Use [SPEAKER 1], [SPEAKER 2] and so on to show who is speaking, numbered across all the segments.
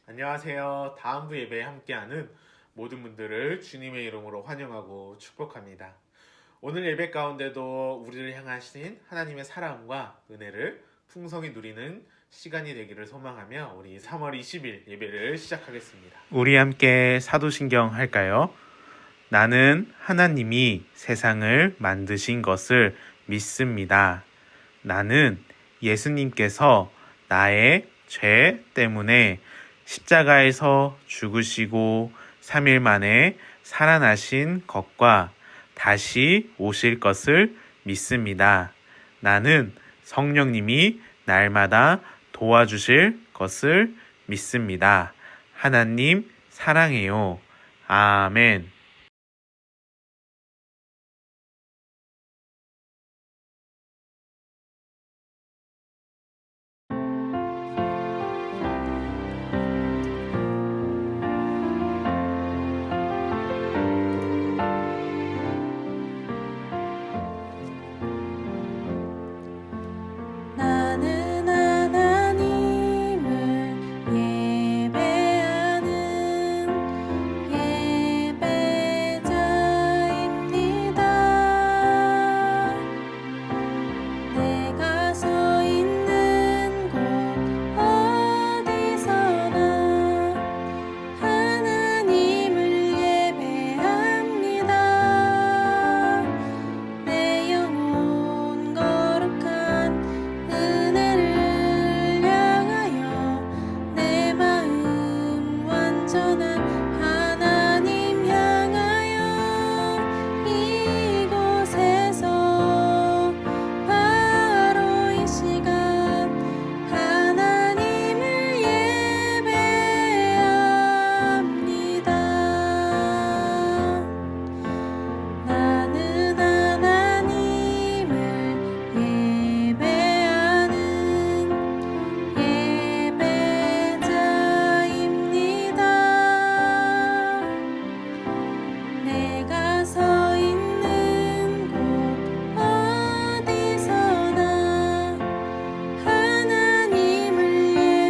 [SPEAKER 1] 안녕하세요. 다음부 예배에 함께하는 모든 분들을 주님의 이름으로 환영하고 축복합니다. 오늘 예배 가운데도 우리를 향하신 하나님의 사랑과 은혜를 풍성히 누리는 시간이 되기를 소망하며 우리 3월 20일 예배를 시작하겠습니다. 우리 함께 사도신경 할까요? 나는 하나님이 세상을 만드신 것을 믿습니다. 나는 예수님께서 나의 죄 때문에 십자가에서 죽으시고 3일 만에 살아나신 것과 다시 오실 것을 믿습니다. 나는 성령님이 날마다 도와주실 것을 믿습니다. 하나님 사랑해요. 아멘.
[SPEAKER 2] 나는 하나님을 예배하는 예배자입니다. 내가 서 있는 곳 어디서나 하나님을 예배합니다. 내 영혼 거룩한 은혜를 향하여 내 마음 완전한 하나님 향하여 이곳에서 바로 이 시간 하나님을 예배합니다. 나는 하나님을 예배하는 예배자입니다. 내가 서 있는 곳 어디서나 하나님을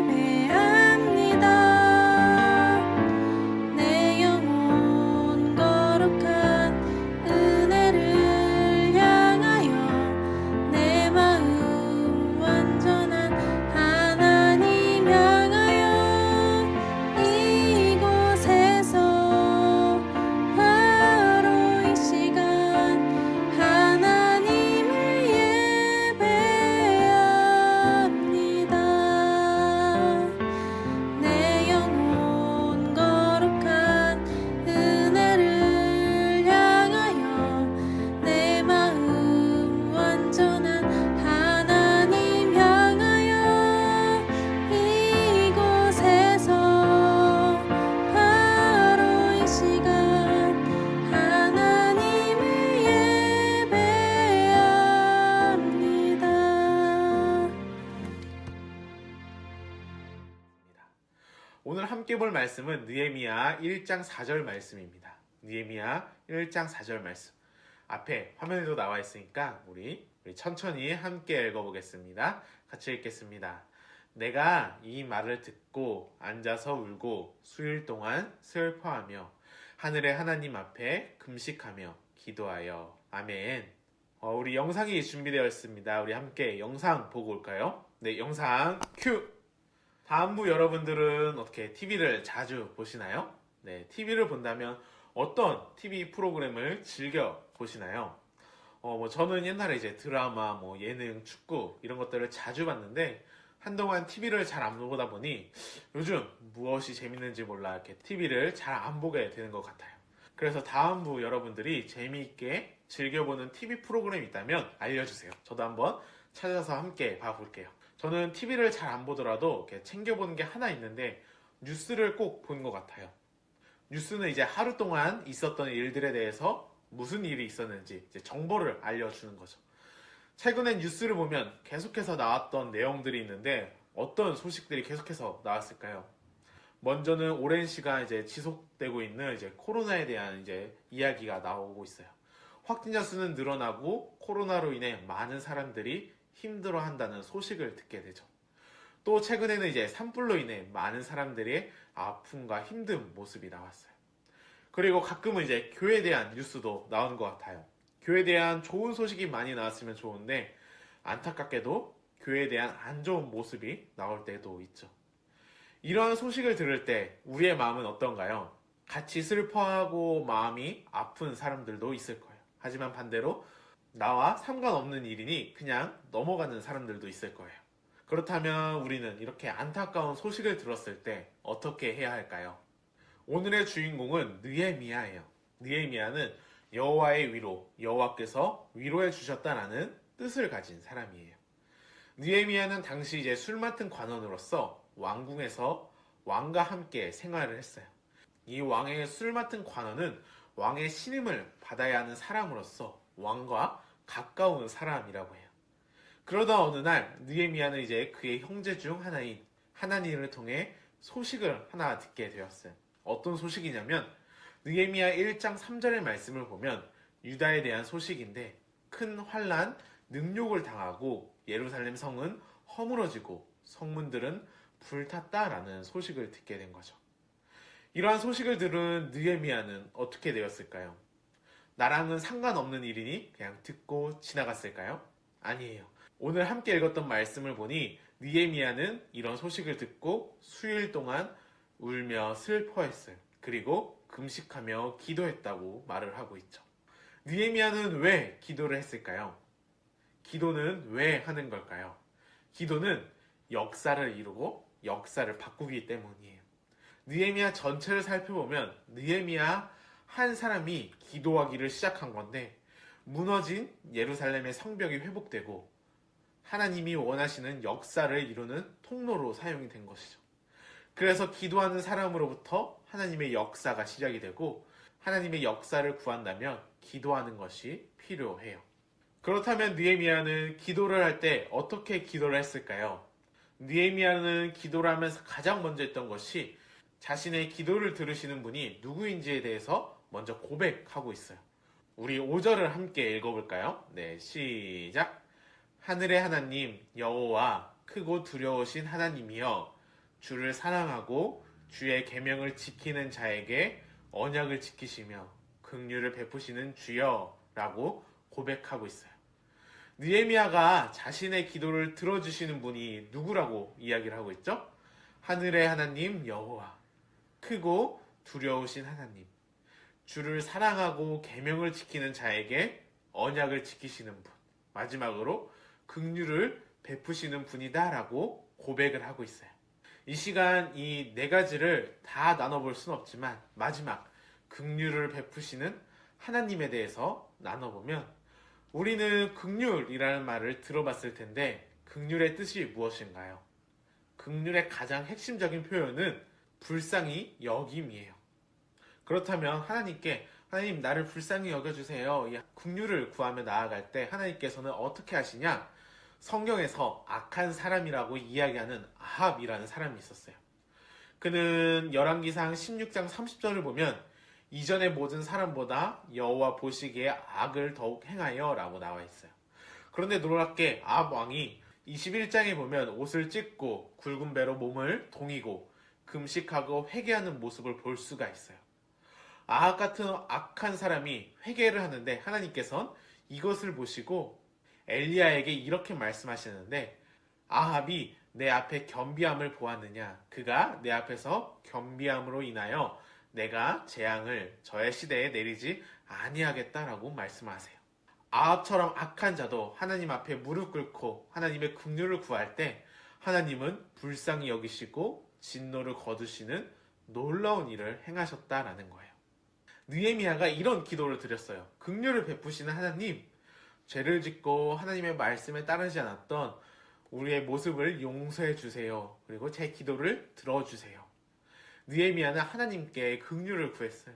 [SPEAKER 2] 예배합니다. 내 영혼 거룩한 은혜를 향하여 내 마음 완전한 하나님 향하여 이곳에서 바로 이 시간 하나님을 예배합니다. 내 영혼 거룩한 은혜를 향하여 내 마음 완전한 하나님 향하여 이곳에서 바로 이 시간 하나님을 예배합니다.
[SPEAKER 1] 오늘 함께 볼 말씀은 느헤미야 1장 4절 말씀입니다. 느헤미야 1장 4절 말씀. 앞에 화면에도 나와 있으니까 우리 천천히 함께 읽어보겠습니다. 같이 읽겠습니다. 내가 이 말을 듣고 앉아서 울고 수일 동안 슬퍼하며 하늘의 하나님 앞에 금식하며 기도하여. 아멘. 우리 영상이 준비되어 있습니다. 우리 함께 영상 보고 올까요? 네, 영상 큐! 다음부 여러분들은 어떻게 TV를 자주 보시나요? 네, TV를 본다면 어떤 TV 프로그램을 즐겨 보시나요? 저는 옛날에 이제 드라마, 예능, 축구 이런 것들을 자주 봤는데 한동안 TV를 잘 안 보다 보니 요즘 무엇이 재밌는지 몰라 이렇게 TV를 잘 안 보게 되는 것 같아요. 그래서 다음부 여러분들이 재미있게 즐겨보는 TV 프로그램이 있다면 알려주세요. 저도 한번 찾아서 함께 봐볼게요. 저는 TV를 잘 안 보더라도 이렇게 챙겨보는 게 하나 있는데 뉴스를 꼭 보는 것 같아요. 뉴스는 이제 하루 동안 있었던 일들에 대해서 무슨 일이 있었는지 이제 정보를 알려주는 거죠. 최근에 뉴스를 보면 계속해서 나왔던 내용들이 있는데 어떤 소식들이 계속해서 나왔을까요? 먼저는 오랜 시간 이제 지속되고 있는 이제 코로나에 대한 이제 이야기가 나오고 있어요. 확진자 수는 늘어나고 코로나로 인해 많은 사람들이 힘들어한다는 소식을 듣게 되죠. 또 최근에는 이제 산불로 인해 많은 사람들의 아픔과 힘든 모습이 나왔어요. 그리고 가끔은 이제 교회에 대한 뉴스도 나오는 것 같아요. 교회에 대한 좋은 소식이 많이 나왔으면 좋은데 안타깝게도 교회에 대한 안 좋은 모습이 나올 때도 있죠. 이러한 소식을 들을 때 우리의 마음은 어떤가요? 같이 슬퍼하고 마음이 아픈 사람들도 있을 거예요. 하지만 반대로 나와 상관없는 일이니 그냥 넘어가는 사람들도 있을 거예요. 그렇다면 우리는 이렇게 안타까운 소식을 들었을 때 어떻게 해야 할까요? 오늘의 주인공은 느헤미야예요. 느헤미야는 여호와의 위로, 여호와께서 위로해 주셨다라는 뜻을 가진 사람이에요. 느헤미야는 당시 이제 술 맡은 관원으로서 왕궁에서 왕과 함께 생활을 했어요. 이 왕의 술 맡은 관원은 왕의 신임을 받아야 하는 사람으로서 왕과 가까운 사람이라고 해요. 그러다 어느 날 느헤미야는 이제 그의 형제 중 하나인 하나니를 통해 소식을 하나 듣게 되었어요. 어떤 소식이냐면 느헤미야 1장 3절의 말씀을 보면 유다에 대한 소식인데 큰 환난, 능욕을 당하고 예루살렘 성은 허물어지고 성문들은 불탔다라는 소식을 듣게 된 거죠. 이러한 소식을 들은 느헤미야는 어떻게 되었을까요? 나랑은 상관없는 일이니 그냥 듣고 지나갔을까요? 아니에요. 오늘 함께 읽었던 말씀을 보니 느헤미야는 이런 소식을 듣고 수일 동안 울며 슬퍼했어요. 그리고 금식하며 기도했다고 말을 하고 있죠. 느헤미야는 왜 기도를 했을까요? 기도는 왜 하는 걸까요? 기도는 역사를 이루고 역사를 바꾸기 때문이에요. 느헤미야 전체를 살펴보면 느헤미야 한 사람이 기도하기를 시작한 건데 무너진 예루살렘의 성벽이 회복되고 하나님이 원하시는 역사를 이루는 통로로 사용이 된 것이죠. 그래서 기도하는 사람으로부터 하나님의 역사가 시작이 되고 하나님의 역사를 구한다면 기도하는 것이 필요해요. 그렇다면 느헤미야는 기도를 할 때 어떻게 기도를 했을까요? 느헤미야는 기도를 하면서 가장 먼저 했던 것이 자신의 기도를 들으시는 분이 누구인지에 대해서 먼저 고백하고 있어요. 우리 5절을 함께 읽어볼까요? 네, 시작. 하늘의 하나님 여호와 크고 두려우신 하나님이여 주를 사랑하고 주의 계명을 지키는 자에게 언약을 지키시며 긍휼을 베푸시는 주여라고 고백하고 있어요. 느헤미야가 자신의 기도를 들어주시는 분이 누구라고 이야기를 하고 있죠? 하늘의 하나님 여호와 크고 두려우신 하나님 주를 사랑하고 계명을 지키는 자에게 언약을 지키시는 분 마지막으로 긍휼을 베푸시는 분이다라고 고백을 하고 있어요. 이 시간 이 네 가지를 다 나눠볼 순 없지만 마지막 긍휼을 베푸시는 하나님에 대해서 나눠보면 우리는 긍휼이라는 말을 들어봤을 텐데 긍휼의 뜻이 무엇인가요? 긍휼의 가장 핵심적인 표현은 불쌍히 여김이에요. 그렇다면 하나님께 하나님 나를 불쌍히 여겨주세요. 이 긍휼을 구하며 나아갈 때 하나님께서는 어떻게 하시냐? 성경에서 악한 사람이라고 이야기하는 아합이라는 사람이 있었어요. 그는 열왕기상 16장 30절을 보면 이전의 모든 사람보다 여호와 보시기에 악을 더욱 행하여 라고 나와 있어요. 그런데 놀랍게 아합 왕이 21장에 보면 옷을 찢고 굵은 배로 몸을 동이고 금식하고 회개하는 모습을 볼 수가 있어요. 아합 같은 악한 사람이 회개를 하는데 하나님께서는 이것을 보시고 엘리야에게 이렇게 말씀하시는데 아합이 내 앞에 겸비함을 보았느냐? 그가 내 앞에서 겸비함으로 인하여 내가 재앙을 저의 시대에 내리지 아니하겠다라고 말씀하세요. 아합처럼 악한 자도 하나님 앞에 무릎 꿇고 하나님의 긍휼을 구할 때 하나님은 불쌍히 여기시고 진노를 거두시는 놀라운 일을 행하셨다라는 거예요. 느헤미야가 이런 기도를 드렸어요. 긍휼을 베푸시는 하나님, 죄를 짓고 하나님의 말씀에 따르지 않았던 우리의 모습을 용서해 주세요. 그리고 제 기도를 들어주세요. 느헤미야는 하나님께 긍휼을 구했어요.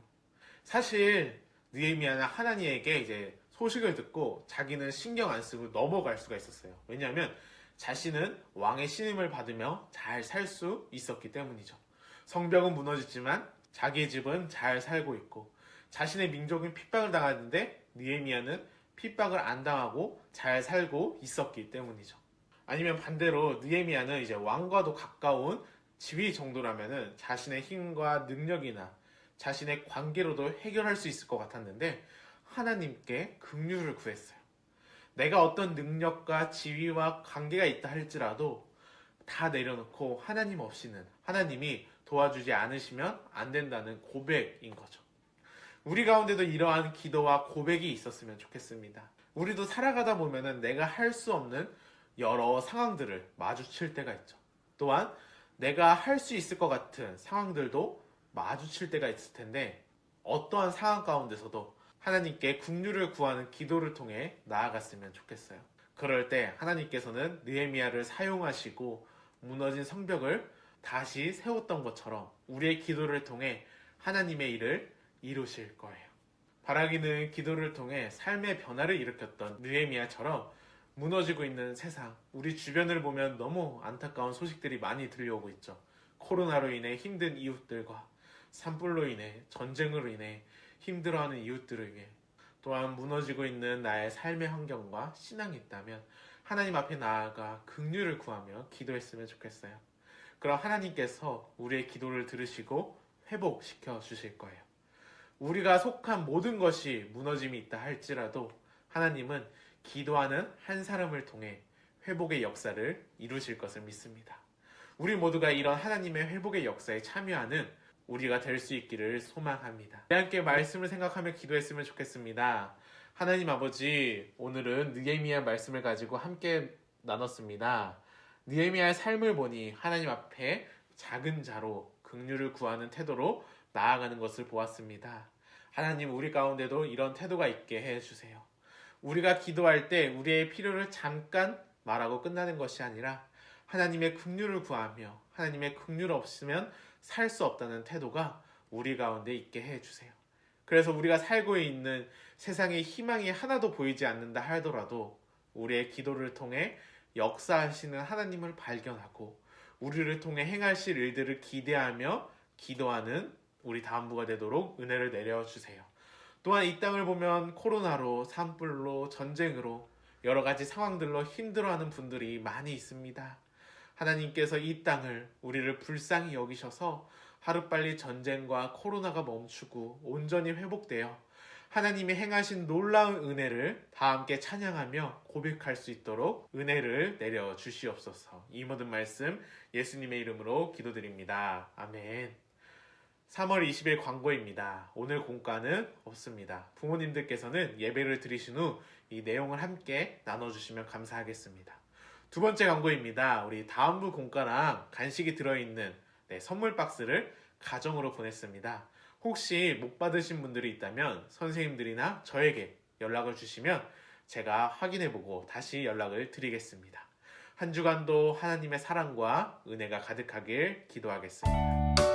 [SPEAKER 1] 사실 느헤미야는 하나님에게 이제 소식을 듣고 자기는 신경 안 쓰고 넘어갈 수가 있었어요. 왜냐하면 자신은 왕의 신임을 받으며 잘 살 수 있었기 때문이죠. 성벽은 무너졌지만 자기의 집은 잘 살고 있고 자신의 민족은 핍박을 당하는데 느헤미야는 핍박을 안 당하고 잘 살고 있었기 때문이죠. 아니면 반대로 느헤미야는 이제 왕과도 가까운 지위 정도라면은 자신의 힘과 능력이나 자신의 관계로도 해결할 수 있을 것 같았는데 하나님께 긍휼을 구했어요. 내가 어떤 능력과 지위와 관계가 있다 할지라도 다 내려놓고 하나님 없이는 하나님이 도와주지 않으시면 안 된다는 고백인 거죠. 우리 가운데도 이러한 기도와 고백이 있었으면 좋겠습니다. 우리도 살아가다 보면은 내가 할 수 없는 여러 상황들을 마주칠 때가 있죠. 또한 내가 할 수 있을 것 같은 상황들도 마주칠 때가 있을 텐데 어떠한 상황 가운데서도 하나님께 긍휼을 구하는 기도를 통해 나아갔으면 좋겠어요. 그럴 때 하나님께서는 느헤미야를 사용하시고 무너진 성벽을 다시 세웠던 것처럼 우리의 기도를 통해 하나님의 일을 이루실 거예요. 바라기는 기도를 통해 삶의 변화를 일으켰던 느헤미야처럼 무너지고 있는 세상, 우리 주변을 보면 너무 안타까운 소식들이 많이 들려오고 있죠. 코로나로 인해 힘든 이웃들과 산불로 인해, 전쟁으로 인해 힘들어하는 이웃들을 위해, 또한 무너지고 있는 나의 삶의 환경과 신앙이 있다면 하나님 앞에 나아가 긍휼을 구하며 기도했으면 좋겠어요. 그럼 하나님께서 우리의 기도를 들으시고 회복시켜 주실 거예요. 우리가 속한 모든 것이 무너짐이 있다 할지라도 하나님은 기도하는 한 사람을 통해 회복의 역사를 이루실 것을 믿습니다. 우리 모두가 이런 하나님의 회복의 역사에 참여하는 우리가 될 수 있기를 소망합니다. 우리 함께 말씀을 생각하며 기도했으면 좋겠습니다. 하나님 아버지, 오늘은 느헤미야 말씀을 가지고 함께 나눴습니다. 느헤미야의 삶을 보니 하나님 앞에 작은 자로 긍휼을 구하는 태도로 나아가는 것을 보았습니다. 하나님, 우리 가운데도 이런 태도가 있게 해주세요. 우리가 기도할 때 우리의 필요를 잠깐 말하고 끝나는 것이 아니라 하나님의 긍휼을 구하며 하나님의 긍휼 없으면 살 수 없다는 태도가 우리 가운데 있게 해주세요. 그래서 우리가 살고 있는 세상에 희망이 하나도 보이지 않는다 하더라도 우리의 기도를 통해 역사하시는 하나님을 발견하고 우리를 통해 행하실 일들을 기대하며 기도하는 우리 다음부가 되도록 은혜를 내려주세요. 또한 이 땅을 보면 코로나로, 산불로, 전쟁으로 여러 가지 상황들로 힘들어하는 분들이 많이 있습니다. 하나님께서 이 땅을, 우리를 불쌍히 여기셔서 하루빨리 전쟁과 코로나가 멈추고 온전히 회복되어 하나님이 행하신 놀라운 은혜를 다 함께 찬양하며 고백할 수 있도록 은혜를 내려 주시옵소서. 이 모든 말씀 예수님의 이름으로 기도드립니다. 아멘. 3월 20일 광고입니다. 오늘 공과는 없습니다. 부모님들께서는 예배를 드리신 후 이 내용을 함께 나눠주시면 감사하겠습니다. 두 번째 광고입니다. 우리 다음부 공과랑 간식이 들어있는 선물 박스를 가정으로 보냈습니다. 혹시 못 받으신 분들이 있다면 선생님들이나 저에게 연락을 주시면 제가 확인해보고 다시 연락을 드리겠습니다. 한 주간도 하나님의 사랑과 은혜가 가득하길 기도하겠습니다.